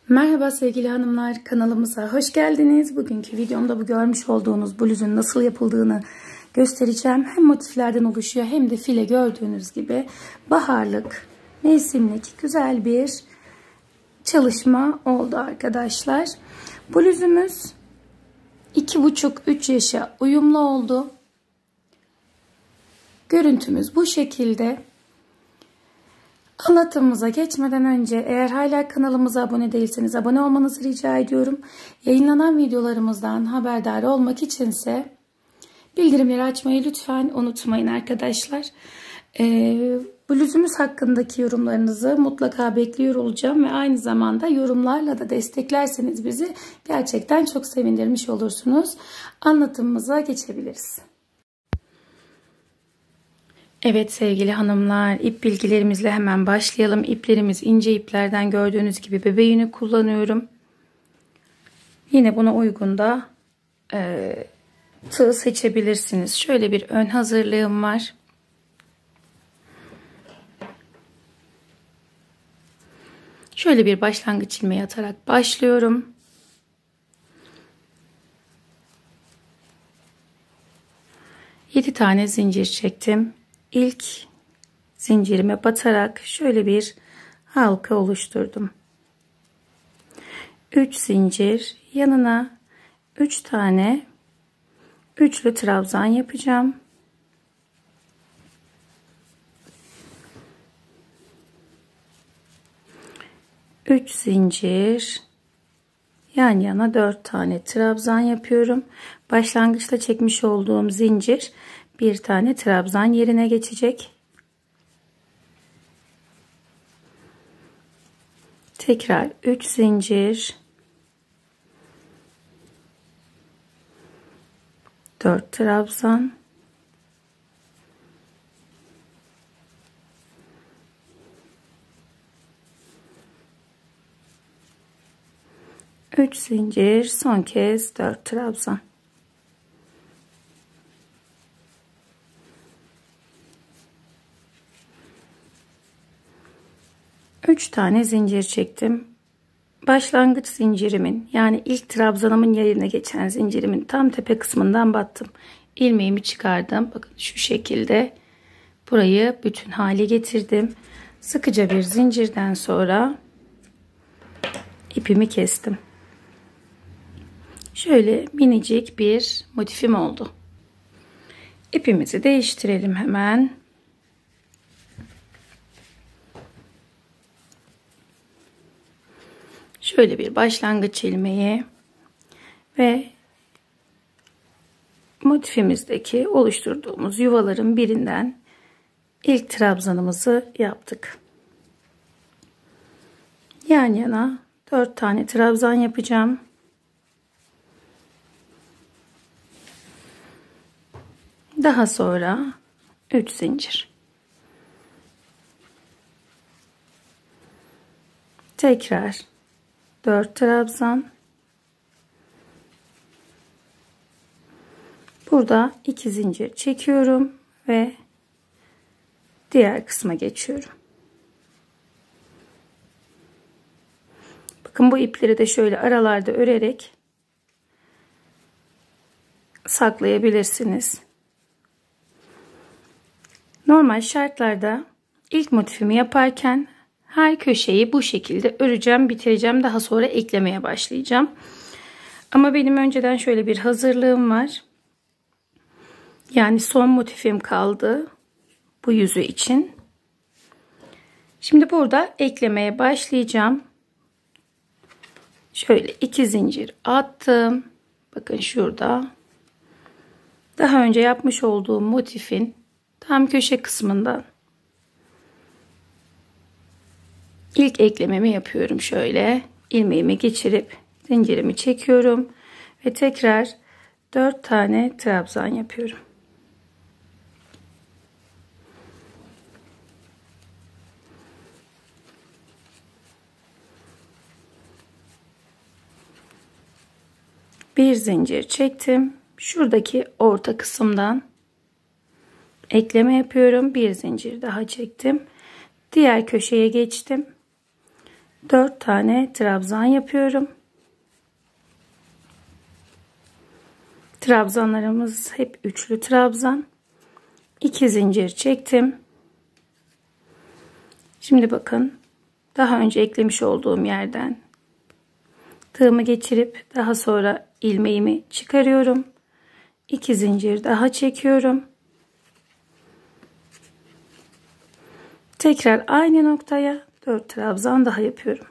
Merhaba sevgili hanımlar, kanalımıza hoş geldiniz. Bugünkü videomda bu görmüş olduğunuz bluzun nasıl yapıldığını göstereceğim. Hem motiflerden oluşuyor hem de file, gördüğünüz gibi baharlık, mevsimlik güzel bir çalışma oldu arkadaşlar. Bluzumuz 2,5-3 yaşa uyumlu oldu. Görüntümüz bu şekilde. Anlatımımıza geçmeden önce eğer hala kanalımıza abone değilseniz abone olmanızı rica ediyorum. Yayınlanan videolarımızdan haberdar olmak içinse bildirimleri açmayı lütfen unutmayın arkadaşlar. Bluzumuz hakkındaki yorumlarınızı mutlaka bekliyor olacağım ve aynı zamanda yorumlarla da desteklerseniz bizi gerçekten çok sevindirmiş olursunuz. Anlatımımıza geçebiliriz. Evet sevgili hanımlar, ip bilgilerimizle hemen başlayalım. İplerimiz ince iplerden, gördüğünüz gibi bebe yünü kullanıyorum. Yine buna uygun da tığ seçebilirsiniz. Şöyle bir ön hazırlığım var. Şöyle bir başlangıç ilmeği atarak başlıyorum. Yedi tane zincir çektim. İlk zincirime batarak şöyle bir halka oluşturdum. 3 zincir, yanına 3 tane üçlü trabzan yapacağım. Üç zincir, yan yana 4 tane trabzan yapıyorum. Başlangıçta çekmiş olduğum zincir bir tane trabzan yerine geçecek. Tekrar 3 zincir, 4 trabzan, 3 zincir, son kez 4 trabzan. Üç tane zincir çektim. Başlangıç zincirimin, yani ilk trabzanımın yerine geçen zincirimin tam tepe kısmından battım. İlmeğimi çıkardım. Bakın şu şekilde burayı bütün hale getirdim. Sıkıca bir zincirden sonra ipimi kestim. Şöyle minicik bir motifim oldu. İpimizi değiştirelim hemen. Şöyle bir başlangıç ilmeği ve motifimizdeki oluşturduğumuz yuvaların birinden ilk trabzanımızı yaptık. Yan yana 4 tane trabzan yapacağım. Daha sonra 3 zincir. Tekrar 4 trabzan. Burada 2 zincir çekiyorum ve diğer kısma geçiyorum. Bakın bu ipleri de şöyle aralarda örerek saklayabilirsiniz. Normal şartlarda ilk motifimi yaparken her köşeyi bu şekilde öreceğim, bitireceğim. Daha sonra eklemeye başlayacağım. Ama benim önceden şöyle bir hazırlığım var. Yani son motifim kaldı bu yüzü için. Şimdi burada eklemeye başlayacağım. Şöyle 2 zincir attım. Bakın şurada. Daha önce yapmış olduğum motifin tam köşe kısmından İlk eklememi yapıyorum. Şöyle ilmeğimi geçirip zincirimi çekiyorum ve tekrar 4 tane trabzan yapıyorum. Bir zincir çektim. Şuradaki orta kısımdan ekleme yapıyorum. Bir zincir daha çektim. Diğer köşeye geçtim. 4 tane trabzan yapıyorum. Trabzanlarımız hep üçlü trabzan. 2 zincir çektim. Şimdi bakın, daha önce eklemiş olduğum yerden tığımı geçirip daha sonra ilmeğimi çıkarıyorum. 2 zincir daha çekiyorum. Tekrar aynı noktaya 4 trabzan daha yapıyorum.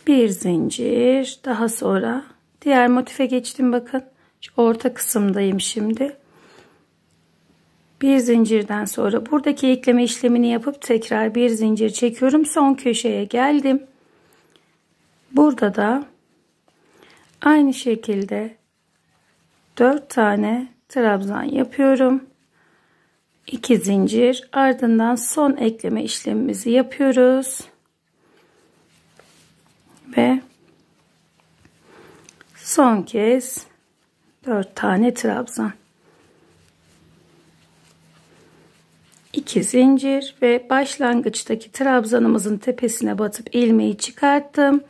Bir zincir, daha sonra diğer motife geçtim. Bakın, şu orta kısımdayım şimdi. Bir zincirden sonra buradaki ekleme işlemini yapıp tekrar bir zincir çekiyorum. Son köşeye geldim. Burada da aynı şekilde 4 tane trabzan yapıyorum. 2 zincir, ardından son ekleme işlemimizi yapıyoruz. Ve son kez 4 tane trabzan. 2 zincir ve başlangıçtaki trabzanımızın tepesine batıp ilmeği çıkarttım.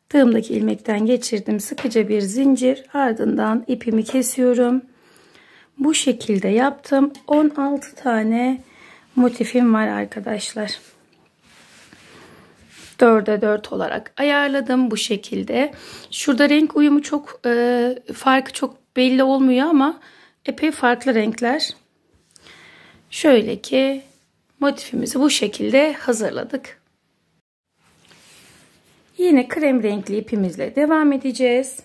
Tığımdaki ilmekten geçirdim. Sıkıca bir zincir, ardından ipimi kesiyorum. Bu şekilde yaptım. 16 tane motifim var arkadaşlar. 4'e 4 olarak ayarladım bu şekilde. Şurada renk uyumu çok farkı çok belli olmuyor ama epey farklı renkler. Şöyle ki motifimizi bu şekilde hazırladık. Yine krem renkli ipimizle devam edeceğiz.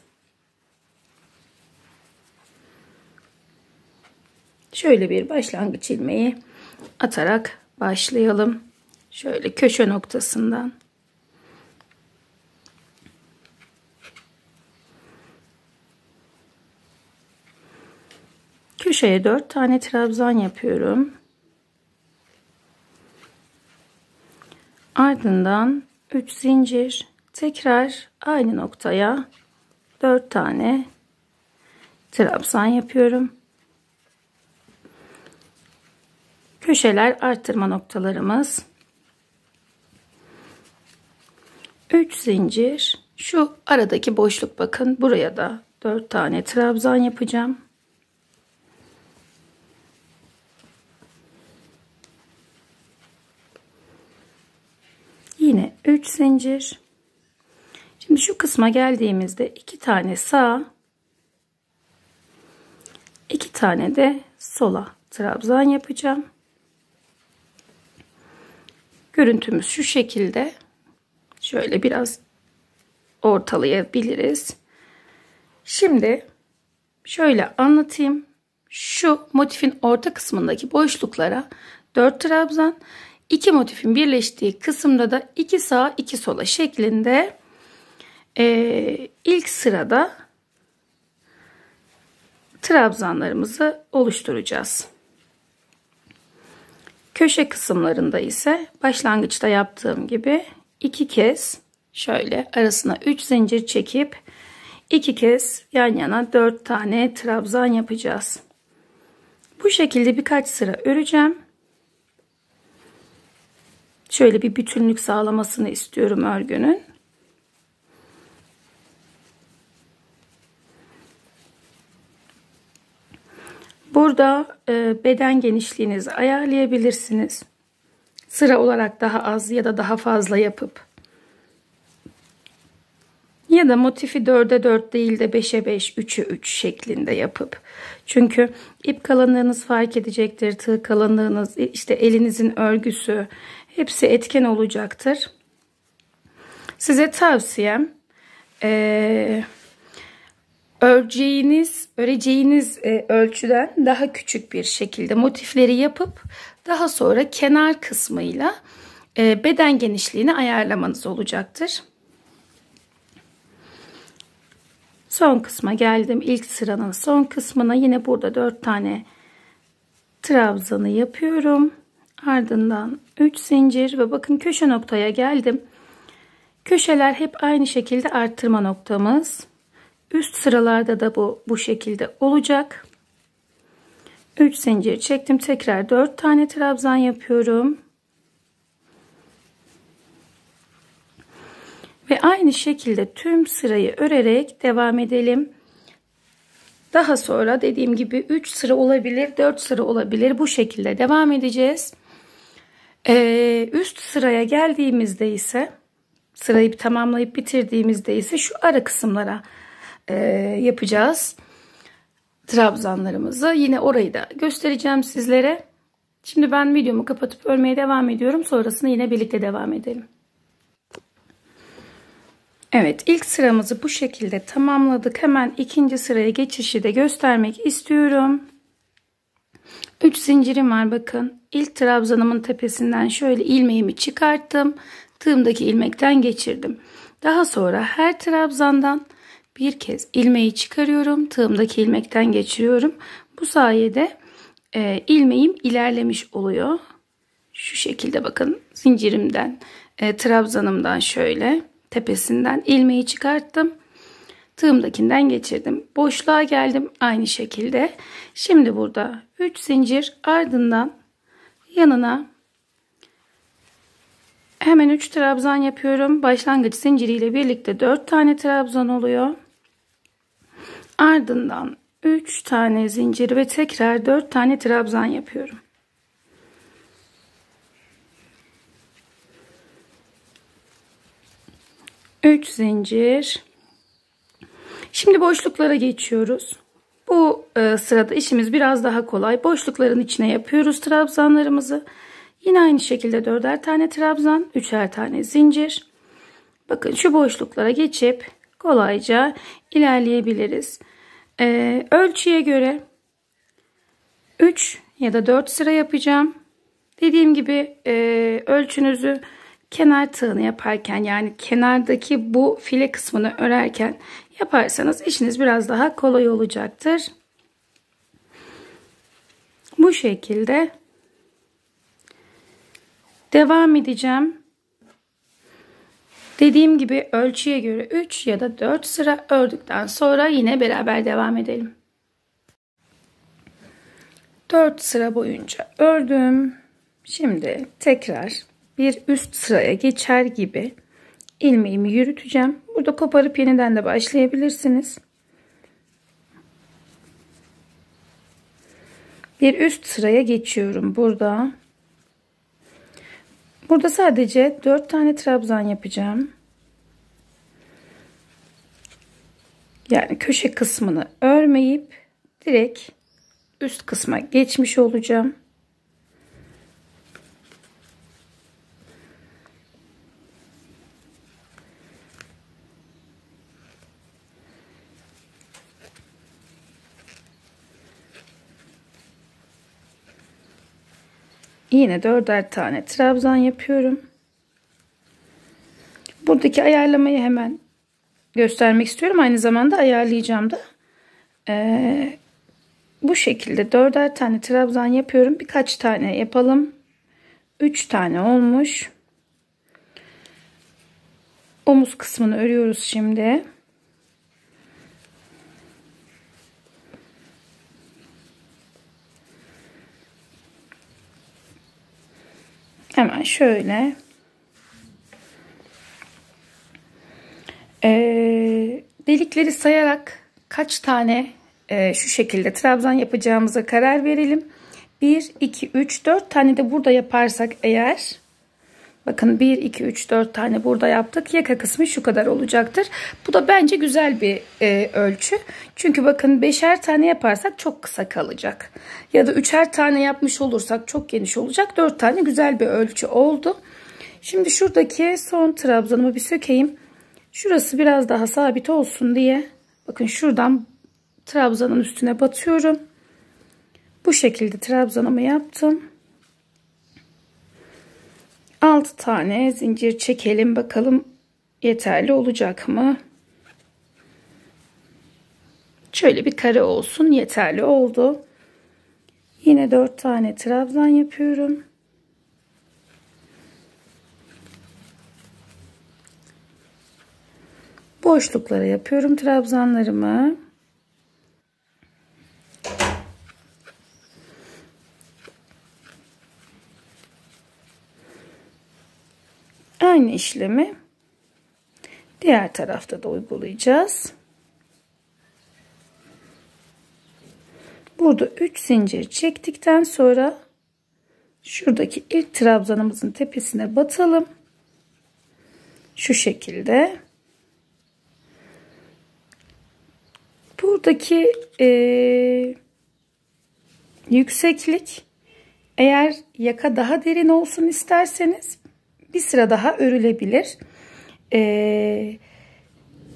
Şöyle bir başlangıç ilmeği atarak başlayalım. Şöyle köşe noktasından. Köşeye 4 tane trabzan yapıyorum. Ardından 3 zincir, tekrar aynı noktaya 4 tane trabzan yapıyorum. Köşeler arttırma noktalarımız. 3 zincir, şu aradaki boşluk, bakın buraya da 4 tane trabzan yapacağım. Yine 3 zincir. Şimdi şu kısma geldiğimizde 2 tane sağa, 2 tane de sola trabzan yapacağım. Görüntümüz şu şekilde. Şöyle biraz ortalayabiliriz. Şimdi şöyle anlatayım. Şu motifin orta kısmındaki boşluklara 4 trabzan, 2 motifin birleştiği kısımda da 2 sağa 2 sola şeklinde ilk sırada trabzanlarımızı oluşturacağız. Köşe kısımlarında ise başlangıçta yaptığım gibi 2 kez şöyle arasına 3 zincir çekip 2 kez yan yana 4 tane trabzan yapacağız. Bu şekilde birkaç sıra öreceğim. Şöyle bir bütünlük sağlamasını istiyorum örgünün. Burada beden genişliğinizi ayarlayabilirsiniz. Sıra olarak daha az ya da daha fazla yapıp ya da motifi 4'e 4 değil de 5'e 5, 3'e 3 şeklinde yapıp, çünkü ip kalınlığınız fark edecektir, tığ kalınlığınız, işte elinizin örgüsü, hepsi etken olacaktır. Size tavsiyem öreceğiniz ölçüden daha küçük bir şekilde motifleri yapıp daha sonra kenar kısmıyla beden genişliğini ayarlamanız olacaktır. Son kısma geldim. İlk sıranın son kısmına yine burada 4 tane trabzanı yapıyorum. Ardından 3 zincir ve bakın köşe noktaya geldim. Köşeler hep aynı şekilde arttırma noktamız. Üst sıralarda da bu şekilde olacak. 3 zincir çektim. Tekrar 4 tane trabzan yapıyorum. Ve aynı şekilde tüm sırayı örerek devam edelim. Daha sonra dediğim gibi 3 sıra olabilir, 4 sıra olabilir. Bu şekilde devam edeceğiz. Üst sıraya geldiğimizde ise, sırayı tamamlayıp bitirdiğimizde ise şu ara kısımlara yapacağız trabzanlarımızı. Yine orayı da göstereceğim sizlere. Şimdi ben videomu kapatıp örmeye devam ediyorum. Sonrasında yine birlikte devam edelim. Evet, ilk sıramızı bu şekilde tamamladık. Hemen ikinci sıraya geçişi de göstermek istiyorum. 3 zincirim var, bakın. İlk trabzanımın tepesinden şöyle ilmeğimi çıkarttım. Tığımdaki ilmekten geçirdim. Daha sonra her trabzandan bir kez ilmeği çıkarıyorum. Tığımdaki ilmekten geçiriyorum. Bu sayede ilmeğim ilerlemiş oluyor. Şu şekilde bakın, zincirimden, trabzanımdan şöyle tepesinden ilmeği çıkarttım. Tığımdakinden geçirdim. Boşluğa geldim aynı şekilde. Şimdi burada 3 zincir, ardından yanına hemen 3 trabzan yapıyorum. Başlangıç zinciriyle birlikte 4 tane trabzan oluyor. Ardından 3 tane zincir ve tekrar 4 tane trabzan yapıyorum. Üç zincir. Şimdi boşluklara geçiyoruz. Bu sırada işimiz biraz daha kolay. Boşlukların içine yapıyoruz trabzanlarımızı. Yine aynı şekilde 4'er tane trabzan, 3'er tane zincir. Bakın şu boşluklara geçip kolayca ilerleyebiliriz. Ölçüye göre 3 ya da 4 sıra yapacağım. Dediğim gibi ölçünüzü kenar tığını yaparken, yani kenardaki bu file kısmını örerken yaparsanız işiniz biraz daha kolay olacaktır. Bu şekilde devam edeceğim. Dediğim gibi ölçüye göre 3 ya da 4 sıra ördükten sonra yine beraber devam edelim. 4 sıra boyunca ördüm. Şimdi tekrar bir üst sıraya geçer gibi ilmeğimi yürüteceğim. Burada koparıp yeniden de başlayabilirsiniz. Bir üst sıraya geçiyorum burada. Burada sadece 4 tane trabzan yapacağım. Yani köşe kısmını örmeyip direkt üst kısma geçmiş olacağım. Yine 4'er tane trabzan yapıyorum. Buradaki ayarlamayı hemen göstermek istiyorum. Aynı zamanda ayarlayacağım da. Bu şekilde 4'er tane trabzan yapıyorum. Birkaç tane yapalım. 3 tane olmuş. Omuz kısmını örüyoruz şimdi. Hemen şöyle delikleri sayarak kaç tane şu şekilde trabzan yapacağımıza karar verelim. 1, 2, 3, 4 tane de burada yaparsak eğer, bakın 1, 2, 3, 4 tane burada yaptık. Yaka kısmı şu kadar olacaktır. Bu da bence güzel bir ölçü. Çünkü bakın 5'er tane yaparsak çok kısa kalacak. Ya da 3'er tane yapmış olursak çok geniş olacak. 4 tane güzel bir ölçü oldu. Şimdi şuradaki son trabzanımı bir sökeyim. Şurası biraz daha sabit olsun diye. Bakın şuradan trabzanın üstüne batıyorum. Bu şekilde trabzanımı yaptım. 6 tane zincir çekelim, bakalım yeterli olacak mı? Şöyle bir kare olsun, yeterli oldu. Yine 4 tane trabzan yapıyorum. Boşluklara yapıyorum trabzanlarımı. Aynı işlemi diğer tarafta da uygulayacağız. Burada 3 zincir çektikten sonra şuradaki ilk trabzanımızın tepesine batalım. Şu şekilde. Buradaki yükseklik, eğer yaka daha derin olsun isterseniz bir sıra daha örülebilir.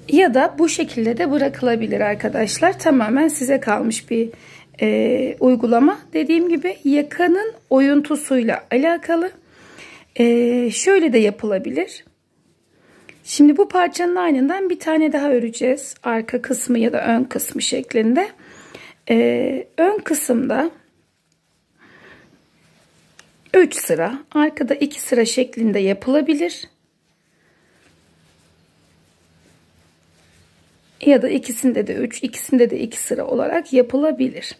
Ya da bu şekilde de bırakılabilir arkadaşlar. Tamamen size kalmış bir uygulama. Dediğim gibi yakanın oyuntusuyla alakalı. Şöyle de yapılabilir. Şimdi bu parçanın aynından bir tane daha öreceğiz. Arka kısmı ya da ön kısmı şeklinde. Ön kısımda 3 sıra, arkada 2 sıra şeklinde yapılabilir. Ya da ikisinde de 3, ikisinde de 2 sıra olarak yapılabilir.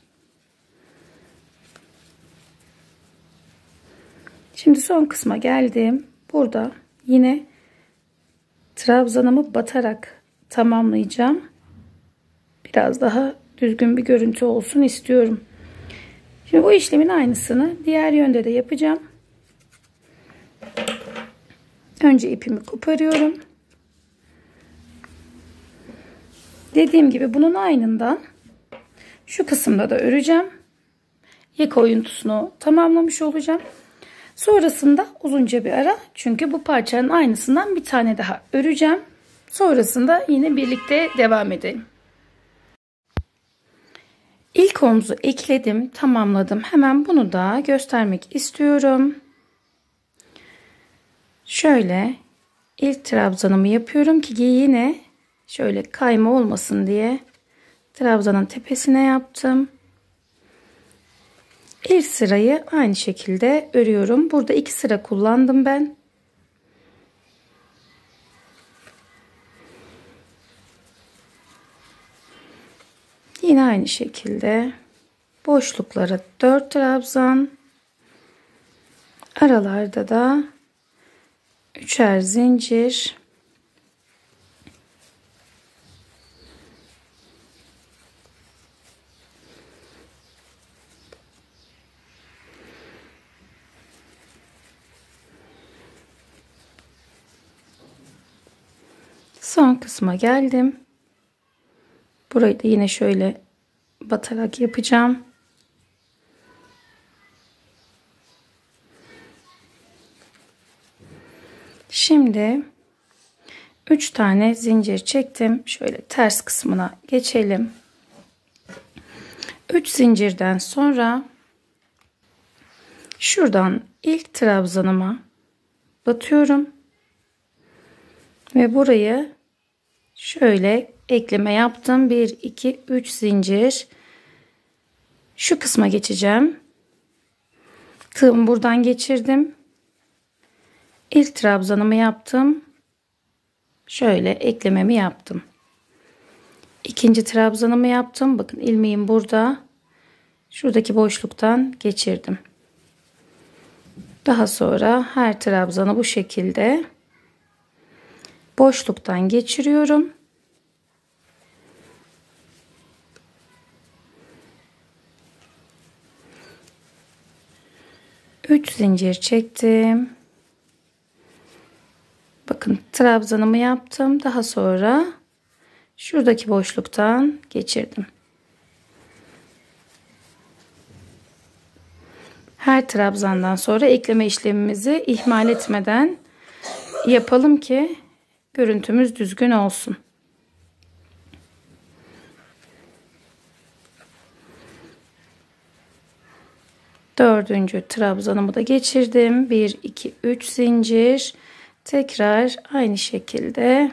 Şimdi son kısma geldim. Burada yine trabzanımı batarak tamamlayacağım. Biraz daha düzgün bir görüntü olsun istiyorum. Şimdi bu işlemin aynısını diğer yönde de yapacağım. Önce ipimi koparıyorum. Dediğim gibi bunun aynından şu kısımda da öreceğim. Yaka oyuntusunu tamamlamış olacağım. Sonrasında uzunca bir ara, çünkü bu parçanın aynısından bir tane daha öreceğim. Sonrasında yine birlikte devam edelim. İlk omuzu ekledim, tamamladım. Hemen bunu da göstermek istiyorum. Şöyle ilk trabzanımı yapıyorum ki yine şöyle kayma olmasın diye trabzanın tepesine yaptım. İlk sırayı aynı şekilde örüyorum. Burada 2 sıra kullandım ben. Yine aynı şekilde boşluklara 4 trabzan, aralarda da 3'er zincir. Son kısma geldim. Burayı da yine şöyle batarak yapacağım. Şimdi 3 tane zincir çektim. Şöyle ters kısmına geçelim. 3 zincirden sonra şuradan ilk trabzanıma batıyorum. Ve burayı şöyle ekleme yaptım. 1, 2, 3 zincir. Şu kısma geçeceğim. Tığımı buradan geçirdim. İlk trabzanımı yaptım. Şöyle eklememi yaptım. İkinci trabzanımı yaptım. Bakın ilmeğim burada. Şuradaki boşluktan geçirdim. Daha sonra her trabzanı bu şekilde boşluktan geçiriyorum. Üç zincir çektim. Bakın trabzanımı yaptım. Daha sonra şuradaki boşluktan geçirdim. Her trabzandan sonra ekleme işlemimizi ihmal etmeden yapalım ki görüntümüz düzgün olsun. Dördüncü trabzanımı da geçirdim. 1, 2, 3 zincir. Tekrar aynı şekilde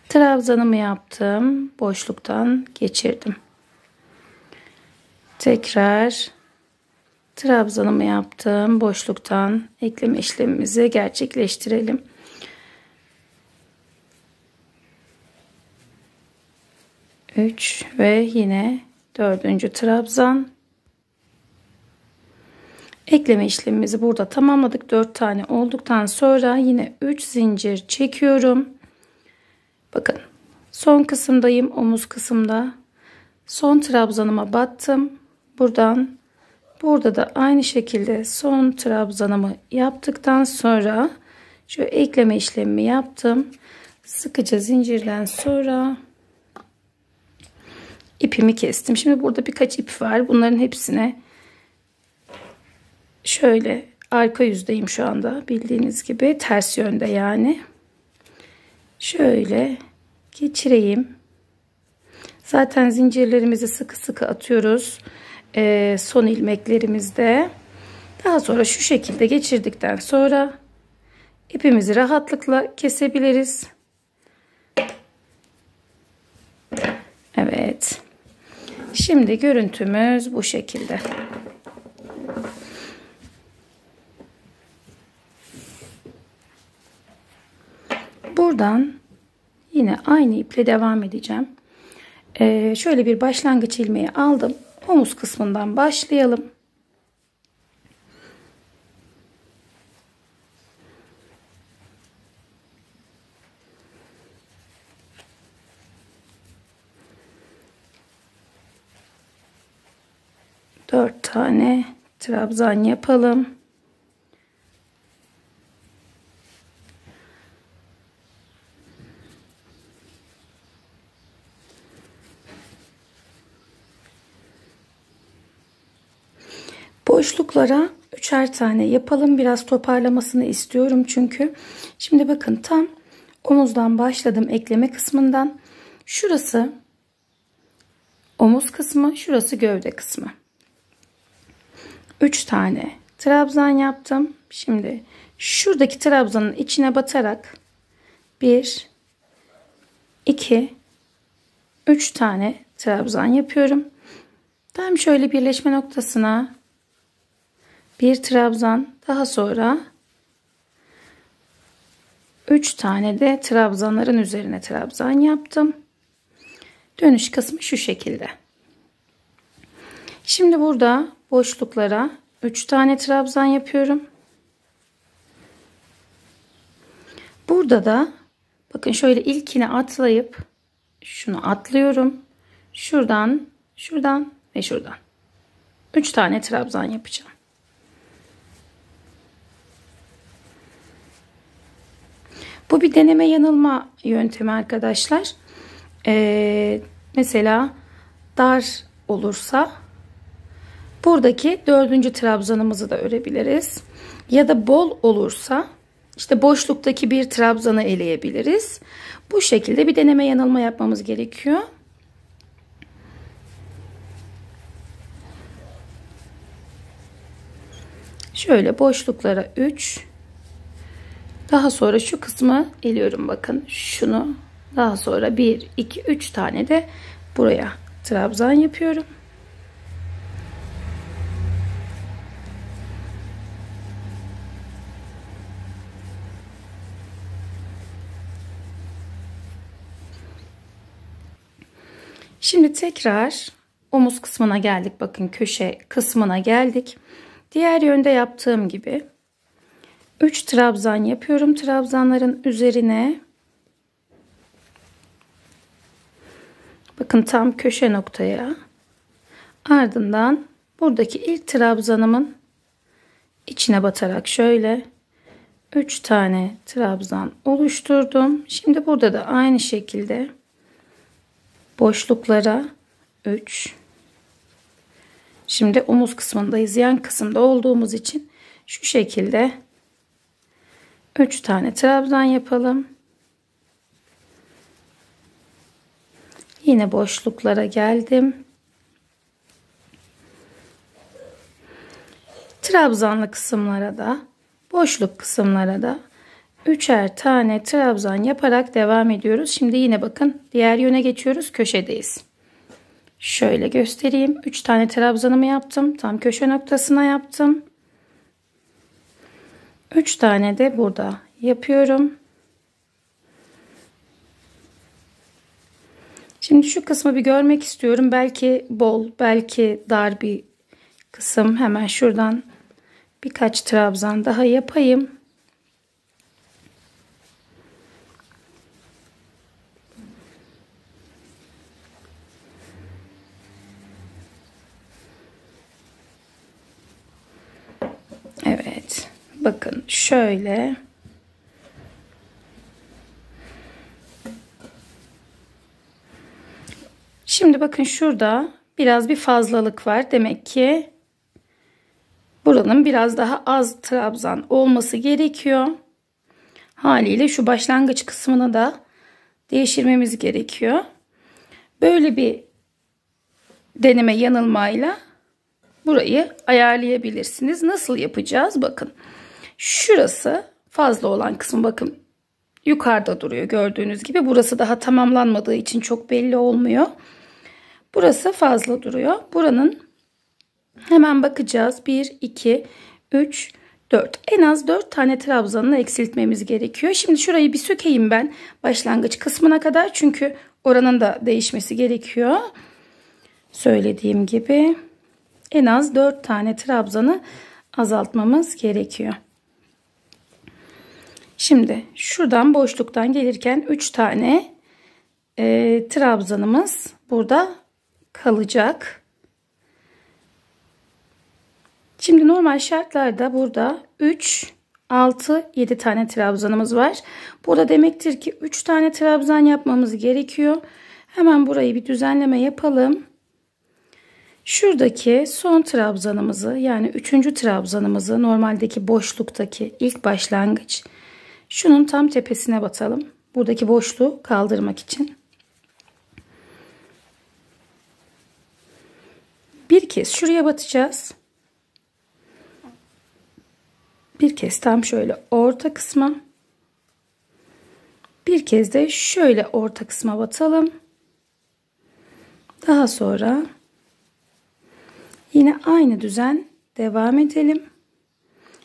trabzanımı yaptım. Boşluktan geçirdim. Tekrar trabzanımı yaptım. Boşluktan ekleme işlemimizi gerçekleştirelim. Ve yine dördüncü trabzan. Ekleme işlemimizi burada tamamladık. 4 tane olduktan sonra yine 3 zincir çekiyorum. Bakın son kısımdayım, omuz kısımda. Son trabzanıma battım. Burada da aynı şekilde son trabzanımı yaptıktan sonra şu ekleme işlemimi yaptım. Sıkıca zincirden sonra ipimi kestim. Şimdi burada birkaç ip var. Bunların hepsine şöyle arka yüzdeyim şu anda. Bildiğiniz gibi ters yönde yani. Şöyle geçireyim. Zaten zincirlerimizi sıkı sıkı atıyoruz. Son ilmeklerimizde. Daha sonra şu şekilde geçirdikten sonra ipimizi rahatlıkla kesebiliriz. Evet. Şimdi görüntümüz bu şekilde. Buradan yine aynı iple devam edeceğim. Şöyle bir başlangıç ilmeği aldım. Omuz kısmından başlayalım. Dört tane trabzan yapalım. Boşluklara 3'er tane yapalım. Biraz toparlamasını istiyorum çünkü. Şimdi bakın tam omuzdan başladım, ekleme kısmından. Şurası omuz kısmı, şurası gövde kısmı. 3 tane trabzan yaptım. Şimdi şuradaki trabzanın içine batarak 1 2 3 tane trabzan yapıyorum. Tam şöyle birleşme noktasına bir trabzan, daha sonra 3 tane de trabzanların üzerine trabzan yaptım. Dönüş kısmı şu şekilde. Şimdi burada boşluklara 3 tane trabzan yapıyorum. Burada da bakın şöyle ilkini atlayıp şunu atlıyorum. Şuradan, şuradan ve şuradan. 3 tane trabzan yapacağım. Bu bir deneme yanılma yöntemi arkadaşlar. Mesela dar olursa buradaki 4. trabzanımızı da örebiliriz. Ya da bol olursa işte boşluktaki bir trabzanı eleyebiliriz. Bu şekilde bir deneme yanılma yapmamız gerekiyor. Şöyle boşluklara 3. Daha sonra şu kısmı eliyorum, bakın şunu. Daha sonra 1 2 3 tane de buraya trabzan yapıyorum. Şimdi tekrar omuz kısmına geldik. Bakın köşe kısmına geldik. Diğer yönde yaptığım gibi 3 trabzan yapıyorum. Trabzanların üzerine bakın tam köşe noktaya, ardından buradaki ilk trabzanımın içine batarak şöyle 3 tane trabzan oluşturdum. Şimdi burada da aynı şekilde boşluklara 3. Şimdi omuz kısmındayız. Yan kısımda olduğumuz için şu şekilde 3 tane trabzan yapalım. Yine boşluklara geldim. Trabzanlı kısımlara da, boşluk kısımlara da 3'er tane trabzan yaparak devam ediyoruz. Şimdi yine bakın diğer yöne geçiyoruz. Köşedeyiz. Şöyle göstereyim. 3 tane trabzanımı yaptım. Tam köşe noktasına yaptım. 3 tane de burada yapıyorum. Şimdi şu kısmı bir görmek istiyorum. Belki bol, belki dar bir kısım. Hemen şuradan birkaç trabzan daha yapayım. Evet. Bakın şöyle. Şimdi bakın şurada biraz bir fazlalık var. Demek ki buranın biraz daha az trabzan olması gerekiyor. Haliyle şu başlangıç kısmını da değiştirmemiz gerekiyor. Böyle bir deneme yanılmayla burayı ayarlayabilirsiniz. Nasıl yapacağız? Bakın. Şurası fazla olan kısmı bakın yukarıda duruyor gördüğünüz gibi. Burası daha tamamlanmadığı için çok belli olmuyor. Burası fazla duruyor. Buranın hemen bakacağız. 1, 2, 3, 4. En az 4 tane trabzanını eksiltmemiz gerekiyor. Şimdi şurayı bir sökeyim ben başlangıç kısmına kadar. Çünkü oranın da değişmesi gerekiyor. Söylediğim gibi en az 4 tane trabzanı azaltmamız gerekiyor. Şimdi şuradan boşluktan gelirken 3 tane trabzanımız burada kalacak. Şimdi normal şartlarda burada 3, 6, 7 tane trabzanımız var. Burada demektir ki 3 tane trabzan yapmamız gerekiyor. Hemen burayı bir düzenleme yapalım. Şuradaki son trabzanımızı yani 3. trabzanımızı normaldeki boşluktaki ilk başlangıç şunun tam tepesine batalım. Buradaki boşluğu kaldırmak için. Bir kez şuraya batacağız. Bir kez tam şöyle orta kısma. Bir kez de şöyle orta kısma batalım. Daha sonra yine aynı düzen devam edelim.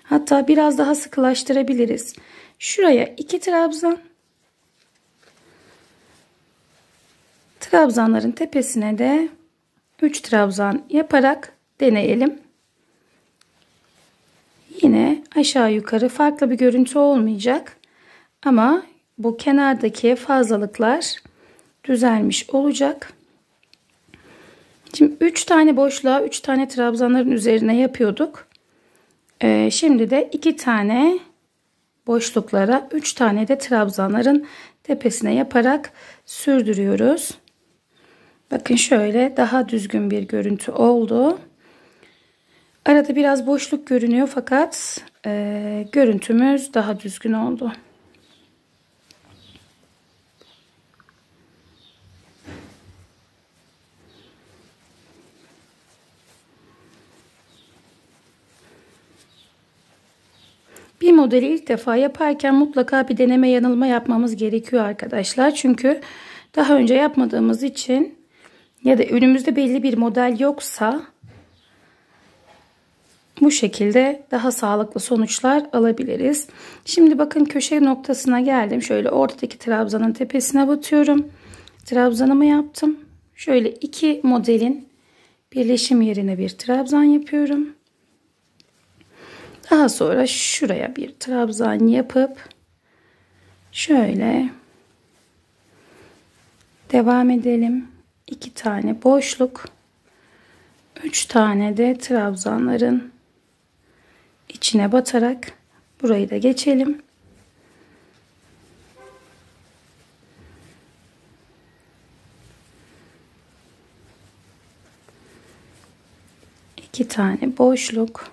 Hatta biraz daha sıkılaştırabiliriz. Şuraya 2 trabzan. Trabzanların tepesine de 3 trabzan yaparak deneyelim. Yine aşağı yukarı farklı bir görüntü olmayacak. Ama bu kenardaki fazlalıklar düzelmiş olacak. Şimdi 3 tane boşluğa 3 tane trabzanların üzerine yapıyorduk. Şimdi de 2 tane boşluklara 3 tane de trabzanların tepesine yaparak sürdürüyoruz. Bakın şöyle daha düzgün bir görüntü oldu. Arada biraz boşluk görünüyor fakat görüntümüz daha düzgün oldu. Bir modeli ilk defa yaparken mutlaka bir deneme yanılma yapmamız gerekiyor arkadaşlar. Çünkü daha önce yapmadığımız için ya da önümüzde belli bir model yoksa bu şekilde daha sağlıklı sonuçlar alabiliriz. Şimdi bakın köşe noktasına geldim. Şöyle ortadaki trabzanın tepesine batıyorum. Trabzanımı yaptım. Şöyle 2 modelin birleşim yerine bir trabzan yapıyorum. Daha sonra şuraya bir trabzan yapıp şöyle devam edelim. 2 tane boşluk, 3 tane de trabzanların içine batarak burayı da geçelim. İki tane boşluk.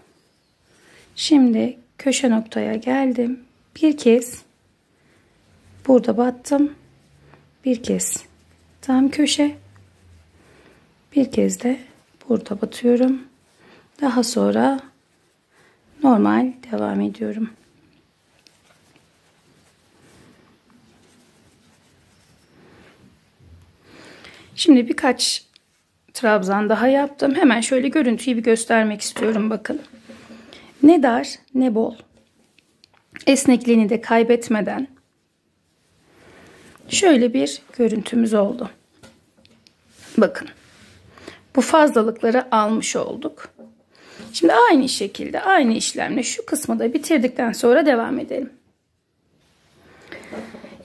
Şimdi köşe noktaya geldim. Bir kez burada battım. Bir kez tam köşe. Bir kez de burada batıyorum. Daha sonra normal devam ediyorum. Şimdi birkaç trabzan daha yaptım. Hemen şöyle görüntüyü bir göstermek istiyorum. Bakın. Ne dar ne bol. Esnekliğini de kaybetmeden şöyle bir görüntümüz oldu. Bakın. Bu fazlalıkları almış olduk. Şimdi aynı şekilde aynı işlemle şu kısmı da bitirdikten sonra devam edelim.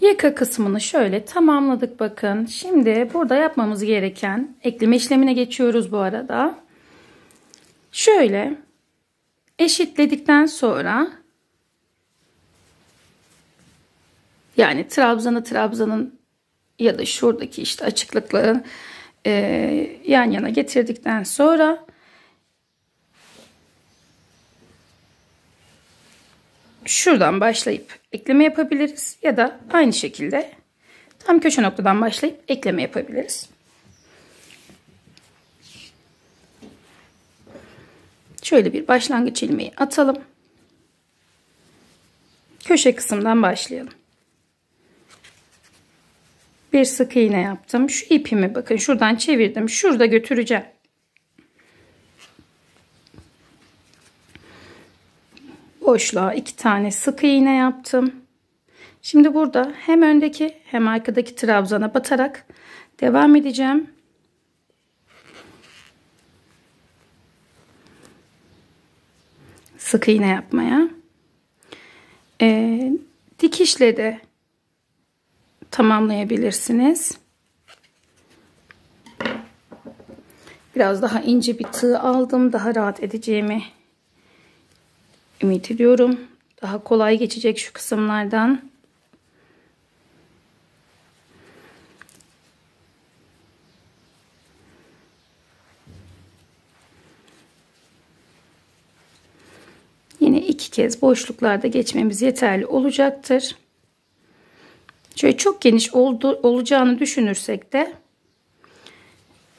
Yaka kısmını şöyle tamamladık bakın. Şimdi burada yapmamız gereken ekleme işlemine geçiyoruz bu arada. Şöyle eşitledikten sonra yani trabzanın ya da şuradaki işte açıklıkları yan yana getirdikten sonra şuradan başlayıp ekleme yapabiliriz ya da aynı şekilde tam köşe noktadan başlayıp ekleme yapabiliriz. Şöyle bir başlangıç ilmeği atalım. Köşe kısımdan başlayalım. Bir sık iğne yaptım. Şu ipimi bakın şuradan çevirdim. Şurada götüreceğim. Boşluğa 2 tane sık iğne yaptım. Şimdi burada hem öndeki hem arkadaki trabzana batarak devam edeceğim. Sık iğne yapmaya. Dikişle de tamamlayabilirsiniz. Biraz daha ince bir tığ aldım. Daha rahat edeceğimi ümit ediyorum. Daha kolay geçecek şu kısımlardan. Yine 2 kez boşluklarda geçmemiz yeterli olacaktır. Şöyle çok geniş olacağını düşünürsek de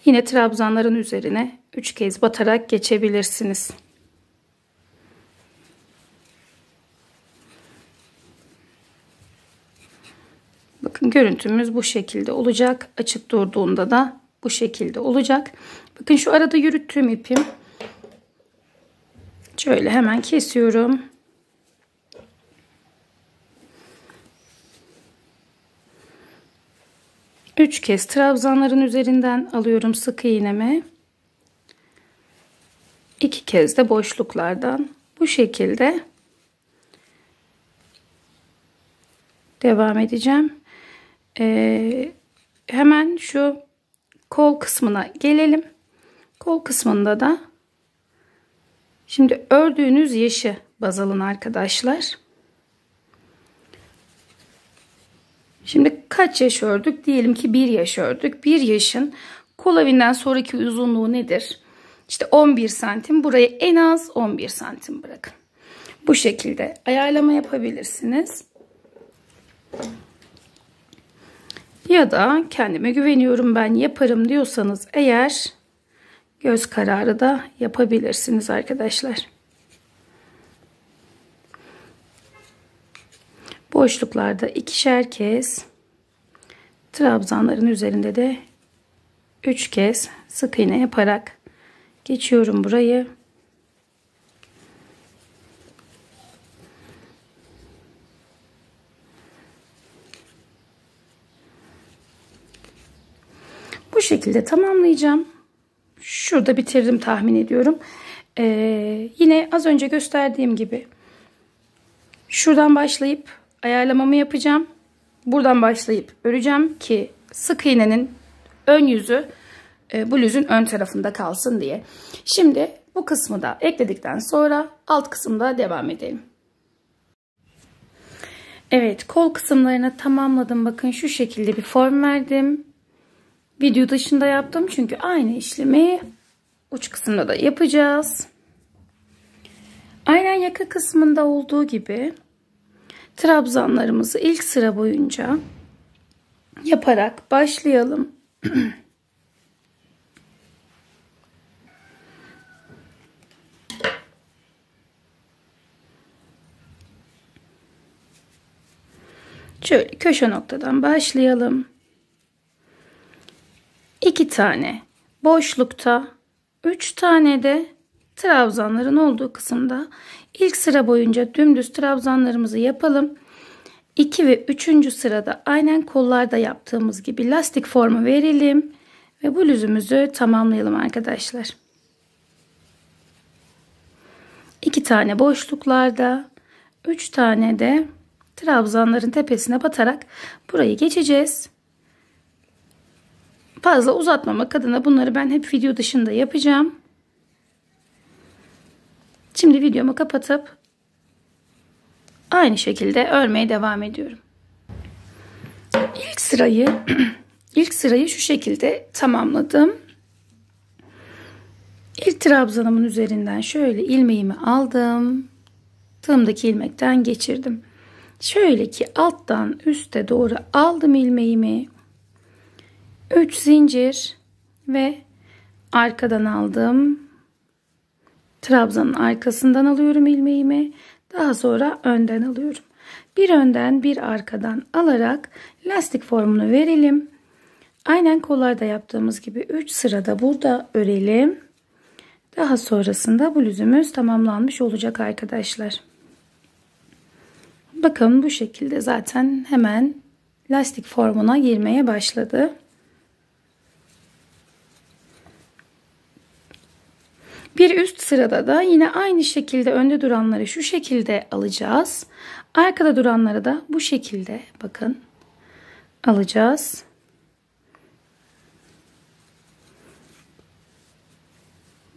yine trabzanların üzerine 3 kez batarak geçebilirsiniz. Bakın görüntümüz bu şekilde olacak. Açık durduğunda da bu şekilde olacak. Bakın şu arada yürüttüğüm ipim. Şöyle hemen kesiyorum. Üç kez trabzanların üzerinden alıyorum sık iğnemi. 2 kez de boşluklardan bu şekilde devam edeceğim. Hemen şu kol kısmına gelelim. Kol kısmında da şimdi ördüğünüz yaşı baz alın arkadaşlar. Şimdi kaç yaş ördük? Diyelim ki 1 yaş ördük. 1 yaşın kol evinden sonraki uzunluğu nedir? İşte 11 santim. Buraya en az 11 santim bırakın. Bu şekilde ayarlama yapabilirsiniz. Ya da kendime güveniyorum ben yaparım diyorsanız eğer göz kararı da yapabilirsiniz arkadaşlar. Boşluklarda 2'şer kez, trabzanların üzerinde de 3 kez sık iğne yaparak geçiyorum burayı. Bu şekilde tamamlayacağım. Şurada bitirdim tahmin ediyorum. Yine az önce gösterdiğim gibi şuradan başlayıp ayarlamamı yapacağım. Buradan başlayıp öreceğim ki sık iğnenin ön yüzü bluzun ön tarafında kalsın diye. Şimdi bu kısmı da ekledikten sonra alt kısımda devam edelim. Evet, kol kısımlarını tamamladım. Bakın şu şekilde bir form verdim. Video dışında yaptım çünkü aynı işlemi uç kısımda da yapacağız. Aynen yaka kısmında olduğu gibi trabzanlarımızı ilk sıra boyunca yaparak başlayalım. Şöyle köşe noktadan başlayalım. 2 tane boşlukta, 3 tane de trabzanların olduğu kısımda ilk sıra boyunca dümdüz trabzanlarımızı yapalım. 2 ve 3. sırada aynen kollarda yaptığımız gibi lastik formu verelim ve bluzumuzu tamamlayalım arkadaşlar. 2 tane boşluklarda, 3 tane de trabzanların tepesine batarak burayı geçeceğiz. Fazla uzatmamak adına bunları ben hep video dışında yapacağım. Şimdi videomu kapatıp aynı şekilde örmeye devam ediyorum. İlk sırayı şu şekilde tamamladım. İlk trabzanımın üzerinden şöyle ilmeğimi aldım. Tığımdaki ilmekten geçirdim. Şöyle ki alttan üste doğru aldım ilmeğimi. 3 zincir ve arkadan aldım. Trabzanın arkasından alıyorum ilmeğimi. Daha sonra önden alıyorum. Bir önden bir arkadan alarak lastik formunu verelim. Aynen kollarda yaptığımız gibi 3 sırada burada örelim. Daha sonrasında bluzumuz tamamlanmış olacak arkadaşlar. Bakın bu şekilde zaten hemen lastik formuna girmeye başladı. Bir üst sırada da yine aynı şekilde önde duranları şu şekilde alacağız. Arkada duranları da bu şekilde bakın alacağız.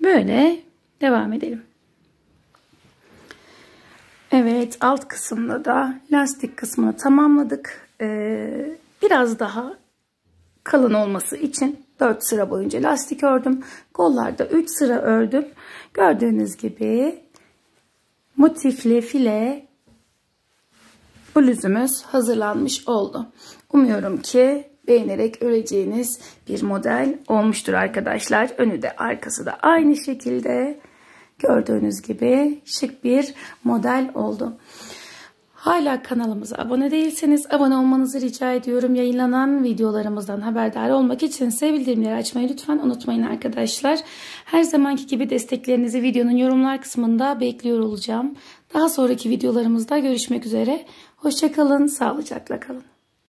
Böyle devam edelim. Evet, alt kısımda da lastik kısmını tamamladık. Biraz daha kalın olması için 4 sıra boyunca lastik ördüm. Kollarda 3 sıra ördüm. Gördüğünüz gibi motifli file bluzumuz hazırlanmış oldu. Umuyorum ki beğenerek öreceğiniz bir model olmuştur arkadaşlar. Önü de arkası da aynı şekilde gördüğünüz gibi şık bir model oldu. Hala kanalımıza abone değilseniz abone olmanızı rica ediyorum. Yayınlanan videolarımızdan haberdar olmak için bildirimleri açmayı lütfen unutmayın arkadaşlar. Her zamanki gibi desteklerinizi videonun yorumlar kısmında bekliyor olacağım. Daha sonraki videolarımızda görüşmek üzere. Hoşça kalın, sağlıcakla kalın.